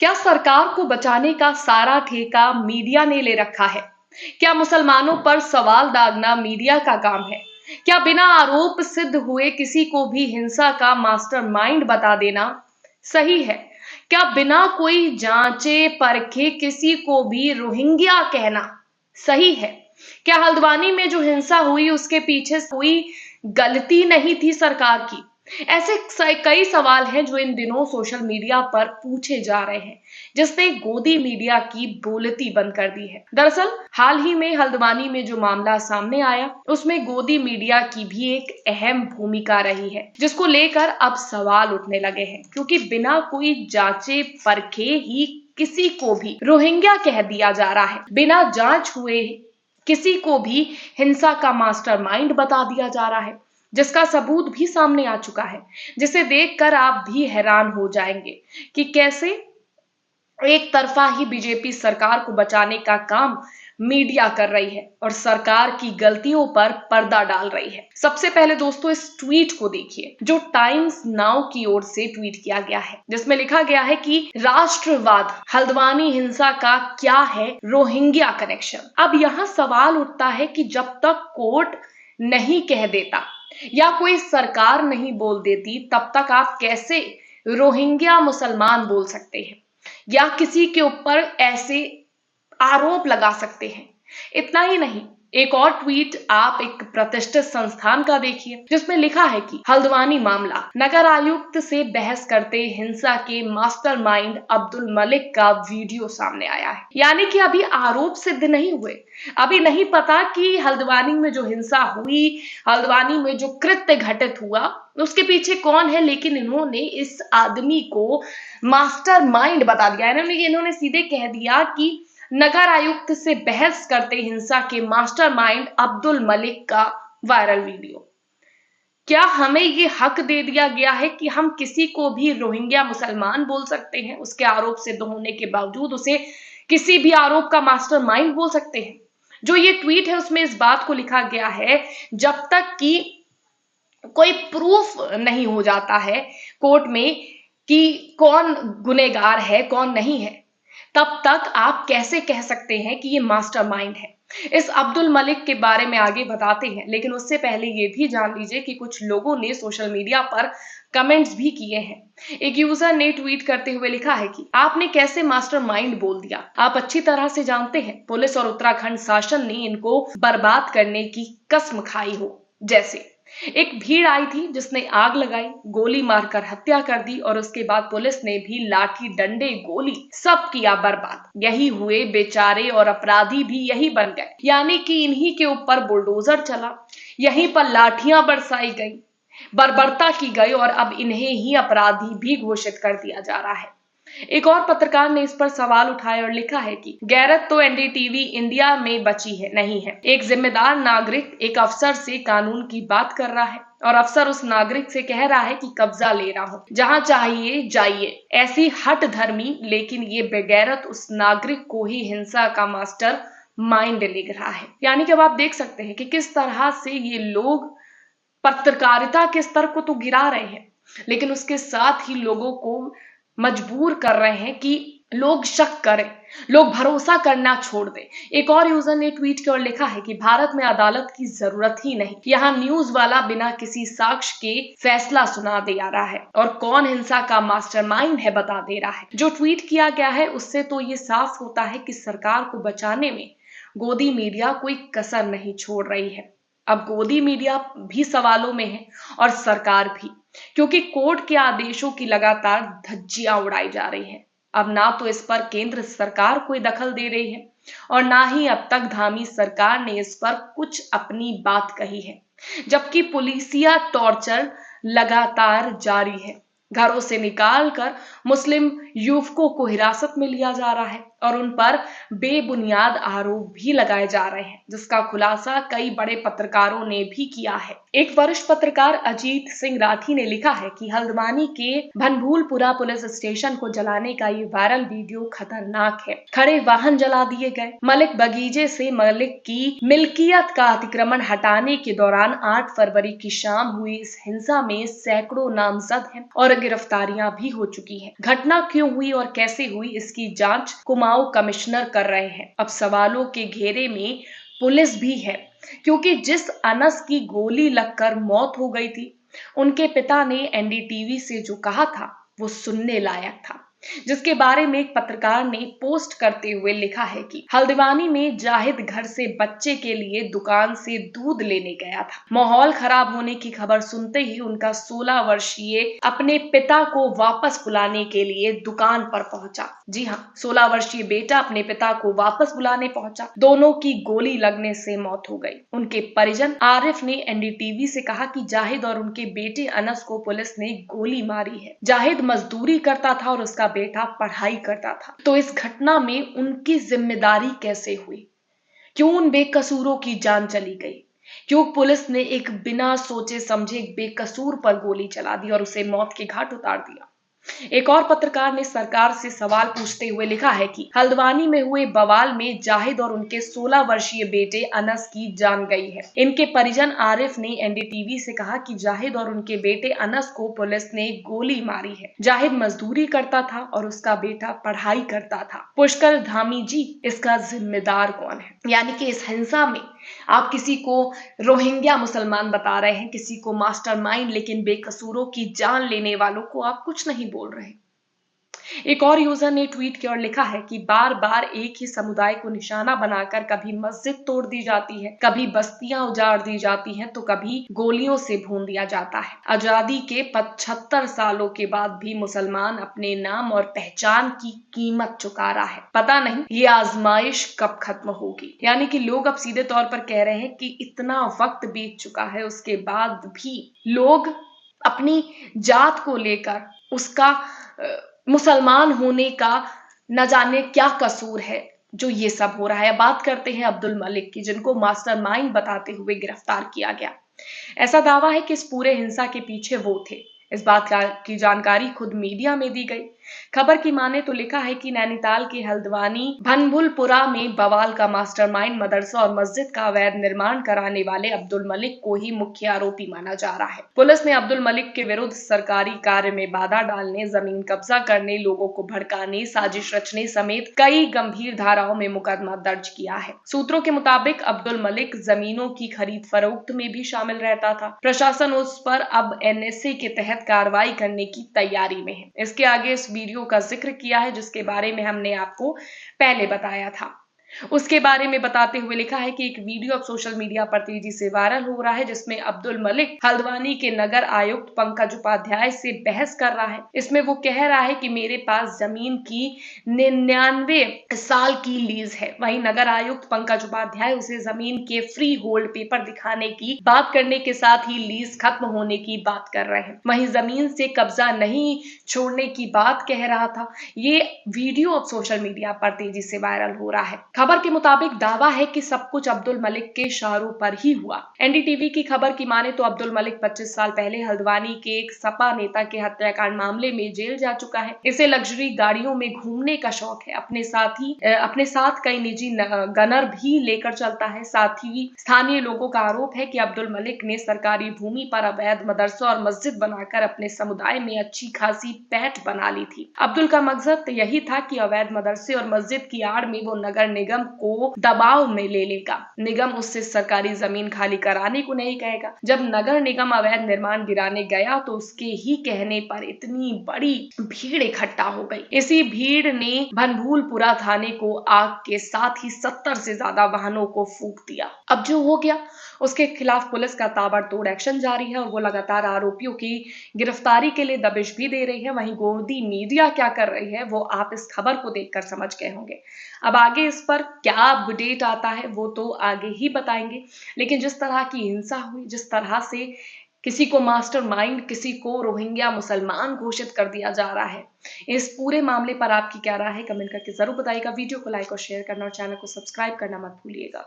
क्या सरकार को बचाने का सारा ठेका मीडिया ने ले रखा है? क्या मुसलमानों पर सवाल दागना मीडिया का काम है? क्या बिना आरोप सिद्ध हुए किसी को भी हिंसा का मास्टरमाइंड बता देना सही है? क्या बिना कोई जांचे परखे किसी को भी रोहिंग्या कहना सही है? क्या हल्द्वानी में जो हिंसा हुई उसके पीछे कोई गलती नहीं थी सरकार की? ऐसे कई सवाल हैं जो इन दिनों सोशल मीडिया पर पूछे जा रहे हैं, जिसने गोदी मीडिया की बोलती बंद कर दी है। दरअसल हाल ही में हल्द्वानी में जो मामला सामने आया, उसमें गोदी मीडिया की भी एक अहम भूमिका रही है, जिसको लेकर अब सवाल उठने लगे हैं, क्योंकि बिना कोई जांचे परखे ही किसी को भी रोहिंग्या कह दिया जा रहा है। बिना जांच हुए किसी को भी हिंसा का मास्टरमाइंड बता दिया जा रहा है, जिसका सबूत भी सामने आ चुका है, जिसे देखकर आप भी हैरान हो जाएंगे कि कैसे एक तरफा ही बीजेपी सरकार को बचाने का काम मीडिया कर रही है और सरकार की गलतियों पर पर्दा डाल रही है। सबसे पहले दोस्तों इस ट्वीट को देखिए, जो टाइम्स नाउ की ओर से ट्वीट किया गया है, जिसमें लिखा गया है कि राष्ट्रवाद हल्द्वानी हिंसा का क्या है रोहिंग्या कनेक्शन। अब यहाँ सवाल उठता है कि जब तक कोर्ट नहीं कह देता या कोई सरकार नहीं बोल देती, तब तक आप कैसे रोहिंग्या मुसलमान बोल सकते हैं या किसी के ऊपर ऐसे आरोप लगा सकते हैं। इतना ही नहीं, एक और ट्वीट आप एक प्रतिष्ठित संस्थान का देखिए, जिसमें लिखा है कि हल्द्वानी मामला, नगर आयुक्त से बहस करते हिंसा के मास्टरमाइंड अब्दुल मलिक का वीडियो सामने आया है। यानी कि अभी आरोप सिद्ध नहीं हुए, अभी नहीं पता कि हल्द्वानी में जो हिंसा हुई, हल्द्वानी में जो कृत्य घटित हुआ, उसके पीछे कौन है, लेकिन इन्होंने इस आदमी को मास्टरमाइंड बता दिया। इन्होंने सीधे कह दिया कि नगर आयुक्त से बहस करते हिंसा के मास्टरमाइंड अब्दुल मलिक का वायरल वीडियो। क्या हमें ये हक दे दिया गया है कि हम किसी को भी रोहिंग्या मुसलमान बोल सकते हैं? उसके आरोप सिद्ध होने के बावजूद उसे किसी भी आरोप का मास्टरमाइंड बोल सकते हैं? जो ये ट्वीट है उसमें इस बात को लिखा गया है, जब तक कि कोई प्रूफ नहीं हो जाता है कोर्ट में कि कौन गुनहगार है कौन नहीं है, तब तक आप कैसे कह सकते हैं कि ये मास्टरमाइंड है। इस अब्दुल मलिक के बारे में आगे बताते हैं, लेकिन उससे पहले ये भी जान लीजिए कि कुछ लोगों ने सोशल मीडिया पर कमेंट्स भी किए हैं। एक यूजर ने ट्वीट करते हुए लिखा है कि आपने कैसे मास्टरमाइंड बोल दिया, आप अच्छी तरह से जानते हैं पुलिस और उत्तराखंड शासन ने इनको बर्बाद करने की कसम खाई हो। जैसे एक भीड़ आई थी जिसने आग लगाई, गोली मारकर हत्या कर दी और उसके बाद पुलिस ने भी लाठी डंडे गोली सब किया बर्बाद। यही हुए बेचारे और अपराधी भी यही बन गए, यानी कि इन्हीं के ऊपर बुलडोजर चला, यहीं पर लाठियां बरसाई गई, बर्बरता की गई और अब इन्हें ही अपराधी भी घोषित कर दिया जा रहा है। एक और पत्रकार ने इस पर सवाल उठाए और लिखा है कि गैरत तो एनडीटीवी इंडिया में बची है नहीं है। एक जिम्मेदार नागरिक एक अफसर से कानून की बात कर रहा है और अफसर उस नागरिक से कह रहा है कि कब्जा ले रहा हूं, जहां चाहिए जाइए। ऐसी हट धर्मी लेकिन ये बेगैरत उस नागरिक को ही हिंसा का मास्टर माइंड लिख रहा है। यानी कि अब आप देख सकते हैं कि किस तरह से ये लोग पत्रकारिता के स्तर को तो गिरा रहे हैं, लेकिन उसके साथ ही लोगों को मजबूर कर रहे हैं कि लोग शक करें, लोग भरोसा करना छोड़ दें। एक और यूजर ने ट्वीट की और लिखा है कि भारत में अदालत की जरूरत ही नहीं, यहाँ न्यूज वाला बिना किसी साक्ष्य के फैसला सुना दे आ रहा है और कौन हिंसा का मास्टरमाइंड है बता दे रहा है। जो ट्वीट किया गया है उससे तो ये साफ होता है कि सरकार को बचाने में गोदी मीडिया कोई कसर नहीं छोड़ रही है। अब गोदी मीडिया भी सवालों में है और सरकार भी, क्योंकि कोर्ट के आदेशों की लगातार धज्जियां उड़ाई जा रही हैं। अब ना तो इस पर केंद्र सरकार कोई दखल दे रही है और ना ही अब तक धामी सरकार ने इस पर कुछ अपनी बात कही है, जबकि पुलिसिया टॉर्चर लगातार जारी है। घरों से निकालकर मुस्लिम युवकों को हिरासत में लिया जा रहा है और उन पर बेबुनियाद आरोप भी लगाए जा रहे हैं, जिसका खुलासा कई बड़े पत्रकारों ने भी किया है। एक वरिष्ठ पत्रकार अजीत सिंह राठी ने लिखा है कि हल्द्वानी के भनभूलपुरा पुलिस स्टेशन को जलाने का ये वायरल वीडियो खतरनाक है। खड़े वाहन जला दिए गए। मलिक बगीचे से मलिक की मिल्कियत का अतिक्रमण हटाने के दौरान 8 फरवरी की शाम हुई इस हिंसा में सैकड़ों नामजद हैं और गिरफ्तारियां भी हो चुकी हैं। घटना क्यों हुई और कैसे हुई, इसकी जांच कुमाऊं कमिश्नर कर रहे हैं। अब सवालों के घेरे में पुलिस भी है, क्योंकि जिस अनस की गोली लगकर मौत हो गई थी, उनके पिता ने एनडीटीवी से जो कहा था वो सुनने लायक था, जिसके बारे में एक पत्रकार ने पोस्ट करते हुए लिखा है कि हल्द्वानी में जाहिद घर से बच्चे के लिए दुकान से दूध लेने गया था। माहौल खराब होने की खबर सुनते ही उनका 16 वर्षीय अपने पिता को वापस बुलाने के लिए दुकान पर पहुंचा। जी हाँ, 16 वर्षीय बेटा अपने पिता को वापस बुलाने पहुंचा। दोनों की गोली लगने से मौत हो गई। उनके परिजन आरिफ ने एनडीटीवी से कहा कि जाहिद और उनके बेटे अनस को पुलिस ने गोली मारी है। जाहिद मजदूरी करता था और उसका बेटा पढ़ाई करता था। तो इस घटना में उनकी जिम्मेदारी कैसे हुई? क्यों उन बेकसूरों की जान चली गई? क्यों पुलिस ने एक बिना सोचे समझे एक बेकसूर पर गोली चला दी और उसे मौत के घाट उतार दिया? एक और पत्रकार ने सरकार से सवाल पूछते हुए लिखा है कि हल्द्वानी में हुए बवाल में जाहिद और उनके 16 वर्षीय बेटे अनस की जान गई है। इनके परिजन आरिफ ने एनडीटीवी से कहा कि जाहिद और उनके बेटे अनस को पुलिस ने गोली मारी है। जाहिद मजदूरी करता था और उसका बेटा पढ़ाई करता था। पुष्कर धामी जी, इसका जिम्मेदार कौन है? यानी कि इस हिंसा में आप किसी को रोहिंग्या मुसलमान बता रहे हैं, किसी को मास्टरमाइंड, लेकिन बेकसूरों की जान लेने वालों को आप कुछ नहीं बोल रहे। एक और यूजर ने ट्वीट किया और लिखा है कि बार बार एक ही समुदाय को निशाना बनाकर कभी मस्जिद तोड़ दी जाती है, कभी बस्तियां उजाड़ दी जाती हैं, तो कभी गोलियों से भून दिया जाता है। आजादी के 75 सालों के बाद भी मुसलमान अपने नाम और पहचान की कीमत चुका रहा है। पता नहीं ये आजमाइश कब खत्म होगी। यानी कि लोग अब सीधे तौर पर कह रहे हैं कि इतना वक्त बीत चुका है, उसके बाद भी लोग अपनी जात को लेकर, उसका मुसलमान होने का न जाने क्या कसूर है जो ये सब हो रहा है। बात करते हैं अब्दुल मलिक की, जिनको मास्टरमाइंड बताते हुए गिरफ्तार किया गया। ऐसा दावा है कि इस पूरे हिंसा के पीछे वो थे। इस बात की जानकारी खुद मीडिया में दी गई। खबर की माने तो लिखा है कि नैनीताल के हल्द्वानी भनभूलपुरा में बवाल का मास्टरमाइंड मदरसा और मस्जिद का अवैध निर्माण कराने वाले अब्दुल मलिक को ही मुख्य आरोपी माना जा रहा है। पुलिस ने अब्दुल मलिक के विरुद्ध सरकारी कार्य में बाधा डालने, जमीन कब्जा करने, लोगों को भड़काने, साजिश रचने समेत कई गंभीर धाराओं में मुकदमा दर्ज किया है। सूत्रों के मुताबिक अब्दुल मलिक जमीनों की खरीद फरोख्त में भी शामिल रहता था। प्रशासन उस पर अब एनएसए के तहत कार्रवाई करने की तैयारी में है। इसके आगे इस वीडियो का जिक्र किया है, जिसके बारे में हमने आपको पहले बताया था। उसके बारे में बताते हुए लिखा है कि एक वीडियो अब सोशल मीडिया पर तेजी से वायरल हो रहा है, जिसमें अब्दुल मलिक हल्द्वानी के नगर आयुक्त पंकज उपाध्याय से बहस कर रहा है। इसमें वो कह रहा है कि मेरे पास जमीन की 99 साल की लीज है। वहीं नगर आयुक्त पंकज उपाध्याय उसे जमीन के फ्री होल्ड पेपर दिखाने की बात करने के साथ ही लीज खत्म होने की बात कर रहे हैं। वहीं जमीन से कब्जा नहीं छोड़ने की बात कह रहा था। ये वीडियो अब सोशल मीडिया पर तेजी से वायरल हो रहा है। खबर के मुताबिक दावा है कि सब कुछ अब्दुल मलिक के इशारों पर ही हुआ। एनडीटीवी की खबर की माने तो अब्दुल मलिक 25 साल पहले हल्द्वानी के एक सपा नेता के हत्याकांड मामले में जेल जा चुका है। इसे लग्जरी गाड़ियों में घूमने का शौक है। अपने साथ कई निजी गनर भी लेकर चलता है। साथ ही स्थानीय लोगों का आरोप है कि अब्दुल मलिक ने सरकारी भूमि पर अवैध मदरसा और मस्जिद बनाकर अपने समुदाय में अच्छी खासी पैठ बना ली थी। अब्दुल का मकसद यही था कि अवैध मदरसे और मस्जिद की आड़ में वो नगर निगम को दबाव में ले लेगा। निगम उससे सरकारी जमीन खाली कराने को नहीं कहेगा। जब नगर निगम अवैध निर्माण गिराने गया तो उसके ही कहने पर इतनी बड़ी भीड़ इकट्ठा हो गई। इसी भीड़ ने भनभूलपुरा थाने को आग के साथ ही 70 से ज्यादा वाहनों को फूंक दिया। अब जो हो गया उसके खिलाफ पुलिस का ताबड़तोड़ एक्शन जारी है और वो लगातार आरोपियों की गिरफ्तारी के लिए दबिश भी दे रही है। वहीं गोदी मीडिया क्या कर रही है वो आप इस खबर को देखकर समझ गए होंगे। अब आगे इस पर क्या अपडेट आता है वो तो आगे ही बताएंगे। लेकिन जिस तरह की हिंसा हुई, जिस तरह से किसी को मास्टरमाइंड, किसी को रोहिंग्या मुसलमान घोषित कर दिया जा रहा है। इस पूरे मामले पर आपकी क्या राय है? कमेंट करके ज़रूर बताइएगा। वीडियो को लाइक और शेयर करना और चैनल को सब्सक्राइब करना मत भूलिएगा।